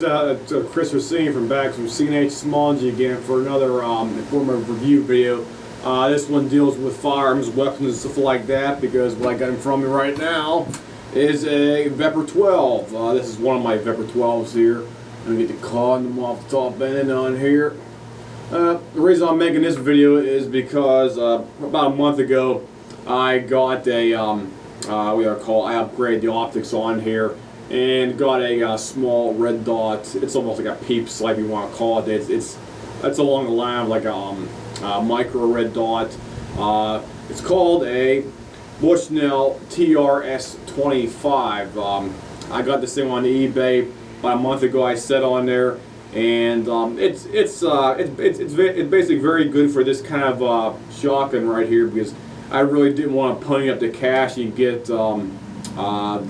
It's Chris Racine from back from C&H Smology again for another informative review video. This one deals with firearms, weapons, and stuff like that because what I got in front of me right now is a VEPR-12. This is one of my VEPR-12s here. I'm going to get the condom off the top end on here. The reason I'm making this video is because about a month ago I got a, I upgraded the optics on here and got a small red dot. It's almost like a peep sight, if you want to call it. It's along the line of like a micro red dot. It's called a Bushnell TRS-25. I got this thing on eBay about a month ago. I set on there, and it's basically very good for this kind of shotgun right here because I really didn't want to pony up the cash and get the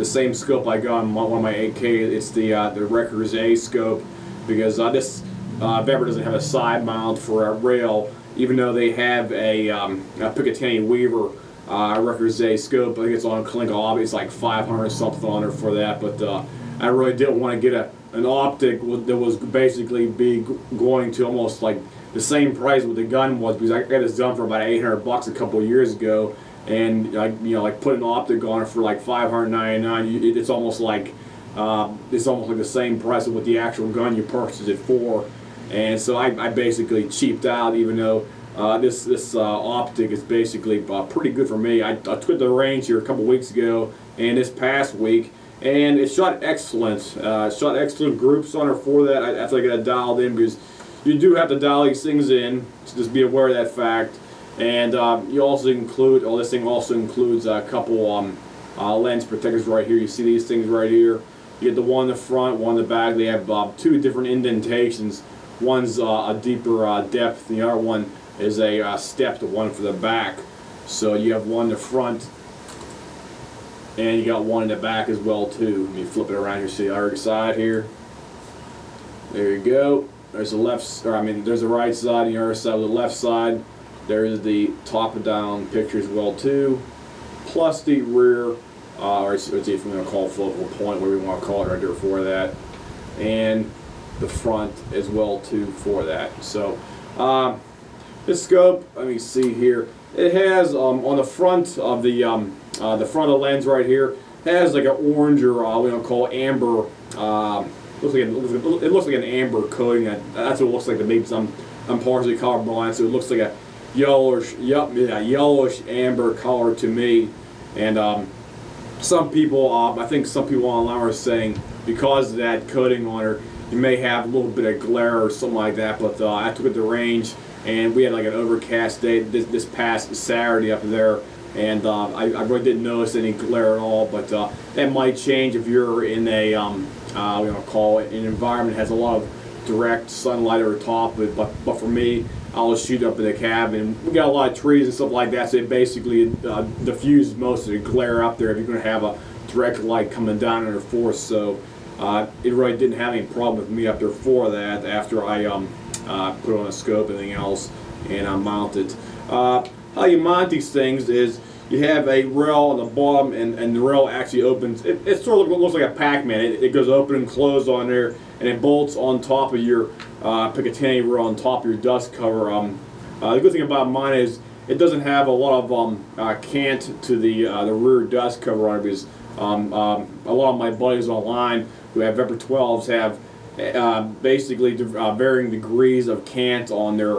same scope I got on one of my 8K. It's the rakurs-a scope because this VEPR doesn't have a side mount for a rail, even though they have a Picatinny Weaver rakurs-a scope. I think it's on Klink. It's like 500 something on there for that, but I really didn't want to get an optic that was basically going to almost like the same price what the gun was, because I got this done for about 800 bucks a couple of years ago. And like put an optic on it for like $599. It's almost like the same price of what the actual gun you purchased it for. And so I basically cheaped out, even though this optic is basically pretty good for me. I took it to the range here a couple weeks ago and this past week, and it shot excellent. Shot excellent groups on her for that. After I got it dialed in, because you do have to dial these things in, so just be aware of that fact. And you also include, this thing also includes a couple lens protectors right here. You see these things right here. You get the one in the front, one in the back. They have two different indentations. One's a deeper depth. The other one is a stepped one for the back. So you have one in the front, and you got one in the back as well too. Let me flip it around here. See the other side here. There you go. There's the left, there's the right side and the other side. The left side. There is the top-down picture as well too, plus the rear, or let's see if we're going to call it focal point, whatever we want to call it right there for that, and the front as well too for that. So this scope, let me see here. It has on the front of the front of the lens right here has like an orange or we're going to call amber. It looks like an amber coating. That's what it looks like to me. I'm partially colorblind, so it looks like a yellowish amber color to me. And some people, I think some people online are saying because of that coating on her, you may have a little bit of glare or something like that. But I took it to range, and we had like an overcast day this past Saturday up there, and I really didn't notice any glare at all. But that might change if you're in a we're gonna call it an environment that has a lot of direct sunlight over top. But for me, I'll shoot up in the cabin. We got a lot of trees and stuff like that, so it basically diffuses most of the glare up there if you're going to have a direct light coming down under force. So it really didn't have any problem with me up there for that after I put on a scope and everything else and I mount it. How you mount these things is you have a rail on the bottom, and the rail actually opens. It sort of looks like a Pac-Man. It goes open and closed on there, and it bolts on top of your Picatinny rail on top of your dust cover. The good thing about mine is it doesn't have a lot of cant to the rear dust cover on it, because a lot of my buddies online who have VEPR-12s have basically varying degrees of cant on their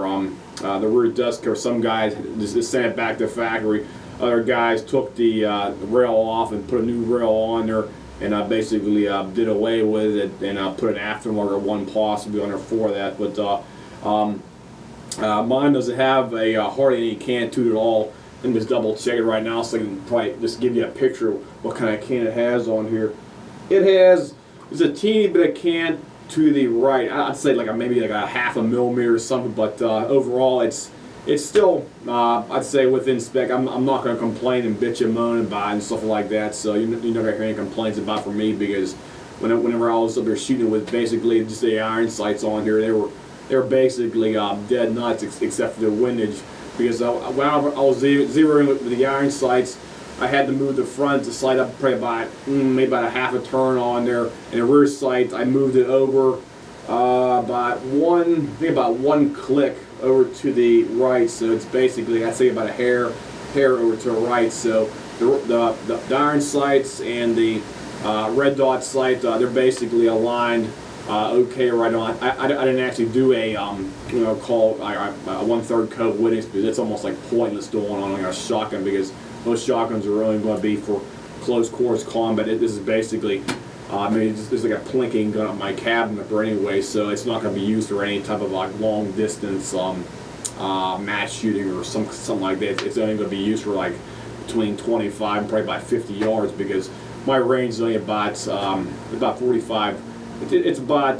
the rear dust cover. Some guys just sent it back to the factory. Other guys took the rail off and put a new rail on there, and I basically did away with it and put an aftermarket one possibly on there for that. But mine doesn't have a hardly any cant to it at all. Let me just double check it right now so I can probably just give you a picture of what kind of cant it has on here. There's a teeny bit of cant to the right. I'd say maybe like a half a millimeter or something, but overall it's still, I'd say, within spec. I'm not going to complain and bitch and moan about it and stuff like that. So you're not going to hear any complaints about from me, because whenever I was up there shooting with basically just the iron sights on here, they were basically dead nuts except for the windage. Because when I was zeroing with the iron sights, I had to move the front to slide up probably about maybe about a half a turn on there. And the rear sight, I moved it over about one click over to the right. So it's basically, I'd say about a hair over to the right. So the iron sights and the red dot sight, they're basically aligned okay right on. I didn't actually do a call a 1/3 coat Winnings, because it's almost like pointless doing on a shotgun, because most shotguns are only going to be for close quarters combat. This is basically, I mean, it's like a plinking gun up my cabinet anyway, so it's not going to be used for any type of like long distance match shooting or something like that. It's only going to be used for like between 25 and probably about 50 yards, because my range is only about 45. It's about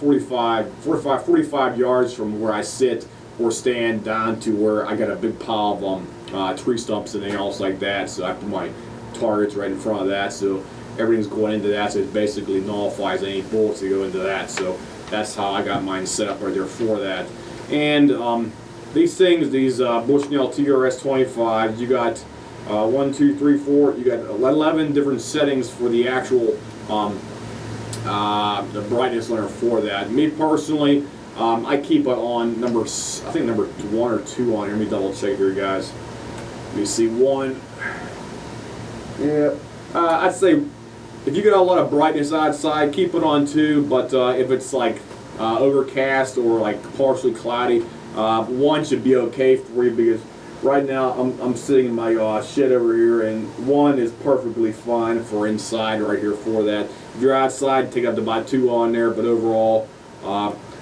45 yards from where I sit or stand down to where I got a big pile of tree stumps and everything else like that. So I put my targets right in front of that, so everything's going into that. So it basically nullifies any bullets that go into that. So that's how I got mine set up right there for that. And these things, these Bushnell TRS-25s, you got 1, 2, 3, 4. You got 11 different settings for the actual the brightness limiter for that. Me personally, I keep it on number 1 or 2 on here. Let me double check here, guys. Let me see, 1. Yeah, I'd say if you get a lot of brightness outside, keep it on 2. But if it's like overcast or like partially cloudy, 1 should be okay for you, because right now I'm sitting in my shed over here, and 1 is perfectly fine for inside right here for that. If you're outside, take up to about 2 on there, but overall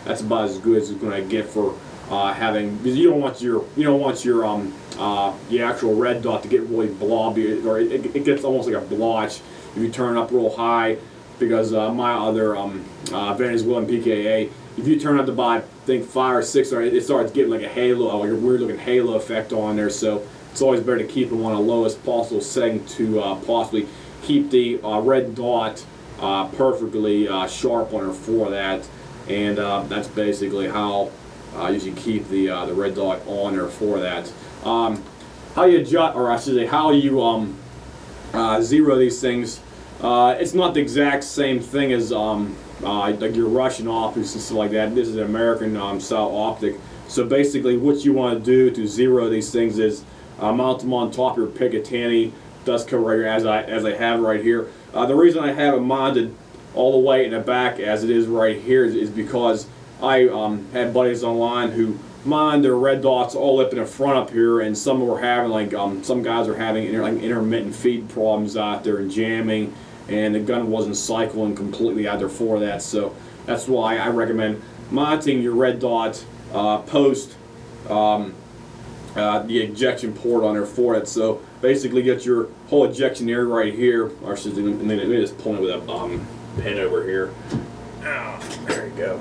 that's about as good as it's going to get for having, because you don't want your the actual red dot to get really blobby, or it gets almost like a blotch if you turn it up real high, because my other Venezuelan PKA, if you turn up to about, I think 5 or 6, it starts getting like a halo, like a weird looking halo effect on there. So it's always better to keep them on the lowest possible setting to possibly keep the red dot perfectly sharp on her for that. And that's basically how you should keep the red dot on there for that. How you adjust, or I should say, how you zero these things. It's not the exact same thing as like your Russian optics and stuff like that. This is an American style optic. So basically what you want to do to zero these things is mount them on top of your picatinny dust cover right here, as I have right here. The reason I have it mounted all the way in the back as it is right here is because I had buddies online who mine their red dots all up in the front up here, and some were having like some guys are having intermittent feed problems out there and jamming, and the gun wasn't cycling completely out there for that. So that's why I recommend mounting your red dot post the ejection port on there for it. So basically get your whole ejection area right here, or should let me just pull it with a pin over here. Oh, there we go.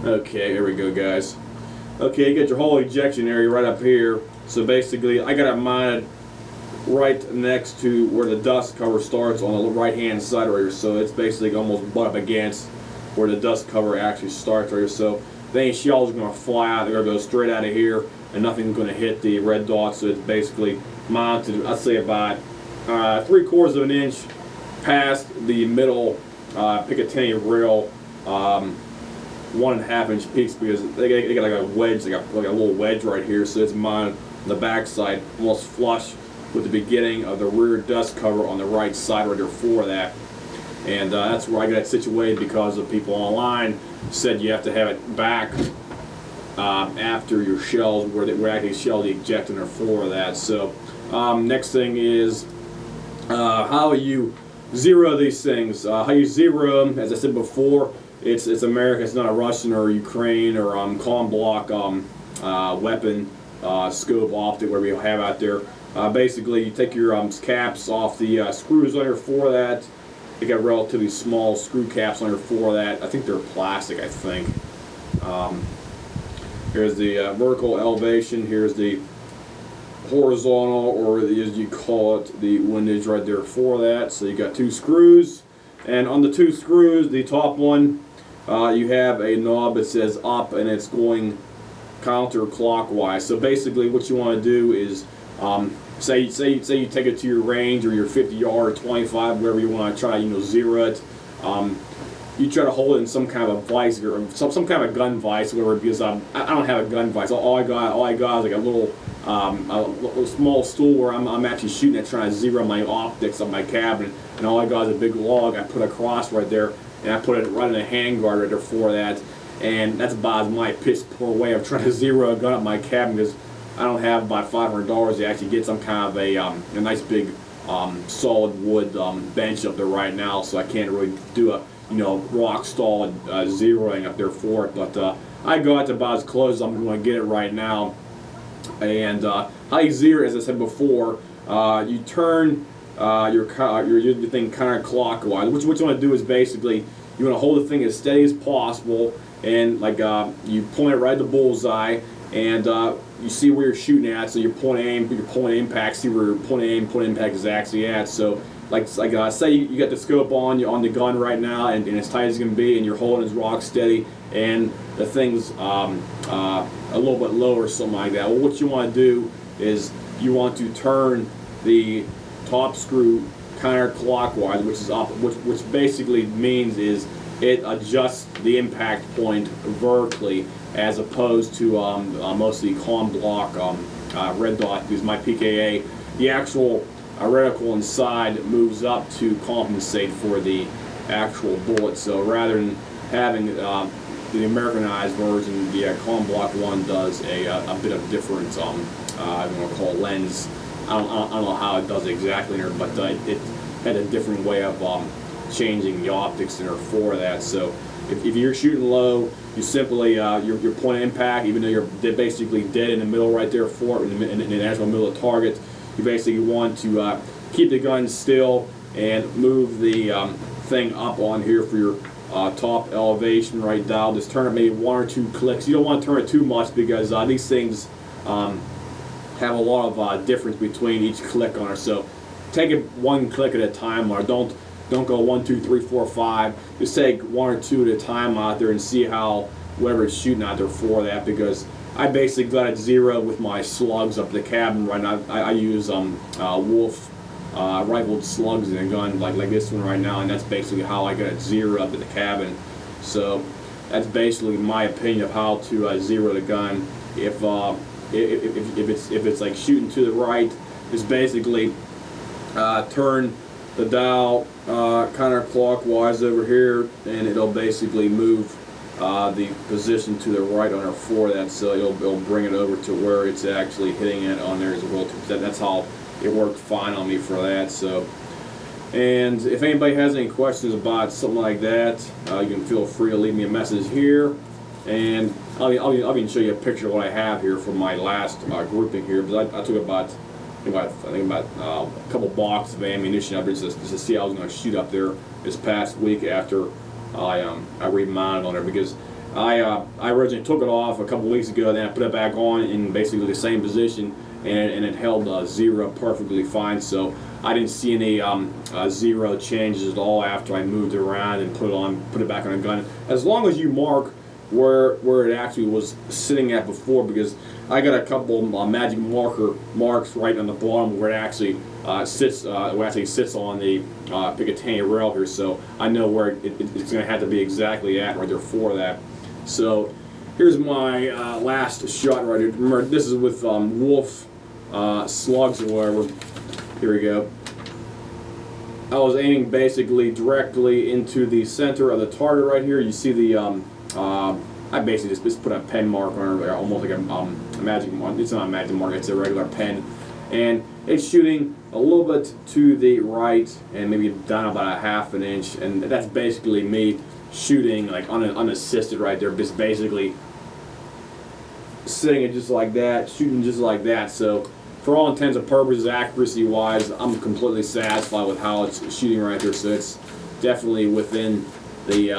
Okay, here we go, guys. Okay, you get your whole ejection area right up here. So basically I got it mounted right next to where the dust cover starts on the right hand side right here. So it's basically almost butt up against where the dust cover actually starts right here. So any shells are going to fly out, they're going to go straight out of here, and nothing's going to hit the red dot. So it's basically mounted, I'd say about 3/4 of an inch past the middle picatinny rail, 1.5 inch peaks, because they got like a wedge, like a little wedge right here. So it's mounted on the back side, almost flush with the beginning of the rear dust cover on the right side right there for that. And that's where I got it situated, because of people online said you have to have it back after your shells, where actually shell the eject in there for that. So next thing is how you zero these things. How you zero them, as I said before, it's America. It's not a Russian or Ukraine or column block weapon scope optic where we have out there. Basically, you take your caps off the screws on here for that. They got relatively small screw caps on here for that. I think they're plastic, I think. Here's the vertical elevation. Here's the horizontal, or as you call it, the windage right there for that. So you got 2 screws, and on the 2 screws, the top one, you have a knob that says up, and it's going counterclockwise. So basically what you want to do is say you take it to your range or your 50 yard or 25, wherever you want to try, zero it. You try to hold it in some kind of a vise or some kind of a gun vise, whatever. Because I don't have a gun vise. All I got is like a little small stool where I'm actually shooting at, trying to zero my optics on my cabin, and all I got is a big log I put across right there, and I put it right in a handguard right there for that. And that's about my piss poor way of trying to zero a gun at my cabin, because I don't have about $500 to actually get some kind of a nice big solid wood bench up there right now, so I can't really do a rock solid zeroing up there for it. But I got about as close as I'm going to get it right now. And how you zero, as I said before, you turn your thing counterclockwise. What you want to do is basically you want to hold the thing as steady as possible, and like you point it right at the bullseye, and you see where you're shooting at. So your point impact, see where your point impact is actually at. So like say you got the scope on, you're on the gun right now, and as tight as it can be, and you're holding it rock steady, and the thing's a little bit low or something like that. Well, what you want to do is you want to turn the top screw counterclockwise, which is up, which basically means is it adjusts the impact point vertically, as opposed to mostly con block red dot. Because my PKA, the actual reticle inside moves up to compensate for the actual bullet. So rather than having the Americanized version, the con block one does a bit of different, I'm going to call it lens. I don't know how it does it exactly there, but it had a different way of changing the optics in there for that. So if you're shooting low, you simply your point of impact, even though you're basically dead in the middle right there for it, in the actual middle of the target, you basically want to keep the gun still and move the thing up on here for your top elevation right dial. Just turn it maybe 1 or 2 clicks. You don't want to turn it too much, because these things have a lot of difference between each click on it. So take it 1 click at a time, or don't go 1, 2, 3, 4, 5. Just take 1 or 2 at a time out there and see how whatever it's shooting out there for that. Because I basically got it zero with my slugs up the cabin right now. I use Wolf rifled slugs in a gun like this one right now, and that's basically how I got it zero up in the cabin. So that's basically my opinion of how to zero the gun. If it's like shooting to the right, just basically turn the dial counterclockwise over here, and it'll basically move the position to the right on there for that. So it'll bring it over to where it's actually hitting it on there as well. That's how it worked fine on me for that. So, and if anybody has any questions about something like that, you can feel free to leave me a message here, and I'll even show you a picture of what I have here from my last grouping here. Because I took about a couple boxes of ammunition up there just to see how I was going to shoot up there this past week after I remounted on there, because I originally took it off a couple weeks ago, then I put it back on in basically the same position, and it held zero perfectly fine. So I didn't see any zero changes at all after I moved it around and put it back on a gun. As long as you mark where it actually was sitting at before, because I got a couple magic marks right on the bottom where it actually sits on the picatinny rail here, so I know where it's going to have to be exactly at right there for that. So here's my last shot right here. Remember, this is with Wolf slugs or whatever. Here we go. I was aiming basically directly into the center of the target right here. You see the I basically just put a pen mark on it, almost like a magic mark. It's not a magic mark, it's a regular pen. And it's shooting a little bit to the right and maybe down about a ½ an inch. And that's basically me shooting like unassisted right there. Just basically sitting it just like that, shooting just like that. So for all intents and purposes, accuracy-wise, I'm completely satisfied with how it's shooting right there. So it's definitely within the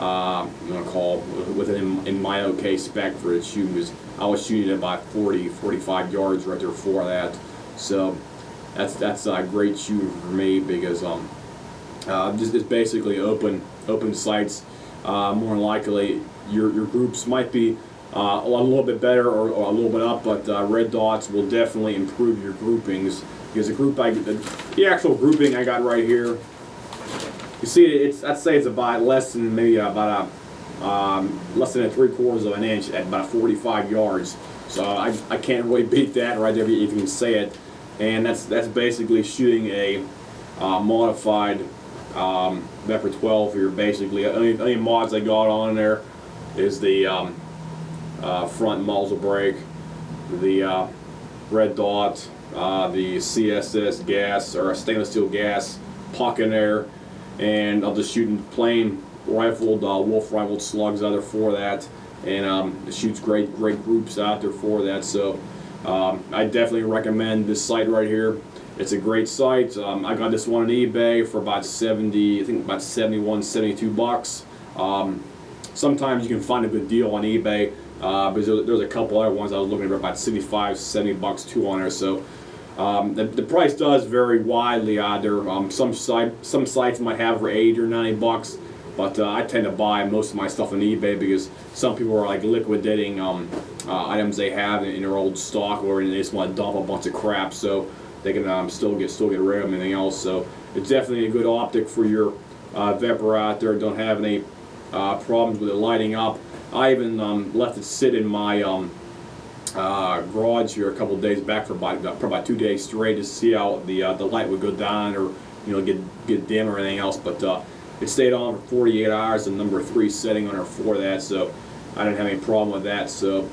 I'm going to call within in my okay spec for its shooting, because I was shooting at about 40-45 yards right there for that. So that's a great shooting for me, because just basically open sights. More than likely your groups might be a little bit better or a little bit up, but red dots will definitely improve your groupings, because the actual grouping I got right here, you see, I'd say it's about less than maybe about less than 3/4 of an inch at about 45 yards. So I can't really beat that right there, if you can say it. And that's basically shooting a modified VEPR-12 here. Basically, only mods I got on there is the front muzzle brake, the red dot, the CSS gas or stainless steel gas puck in there, and I'll just shooting plain rifled wolf rifled slugs out there for that, and it shoots great groups out there for that. So I definitely recommend this sight right here. It's a great sight. I got this one on eBay for about 70, I think about 71, 72 bucks. Sometimes you can find a good deal on eBay, because there's a couple other ones I was looking at about 65, 70 bucks too on there. So the price does vary widely out there. Some sites might have for 80 or 90 bucks, but I tend to buy most of my stuff on eBay because some people are like liquidating items they have in their old stock, or they just want to dump a bunch of crap so they can still get rid of anything else. So it's definitely a good optic for your VEPR out there. Don't have any problems with it lighting up. I even left it sit in my garage here a couple of days back for about 2 days straight to see how the light would go down, or get dim or anything else. But it stayed on for 48 hours, the number 3 setting on her for that, so I didn't have any problem with that. So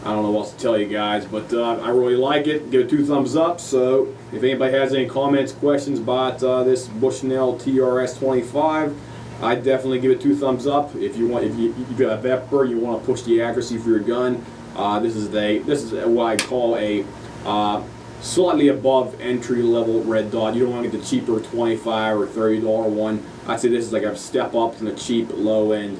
I don't know what else to tell you guys, but I really like it. Give it 2 thumbs up. So if anybody has any comments, questions about this Bushnell TRS-25, I'd definitely give it 2 thumbs up. If you've got a VEPR, you want to push the accuracy for your gun, this is what I call a slightly above entry level red dot. You don't want to get the cheaper $25 or $30 one. I'd say this is like a step up from the cheap low end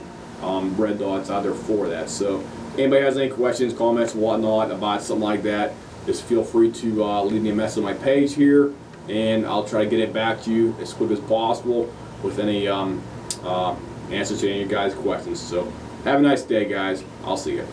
red dots out there for that. So anybody has any questions, comments, whatnot about something like that, just feel free to leave me a message on my page here, and I'll try to get it back to you as quick as possible with any answers to any of your guys' questions. So have a nice day, guys. I'll see you.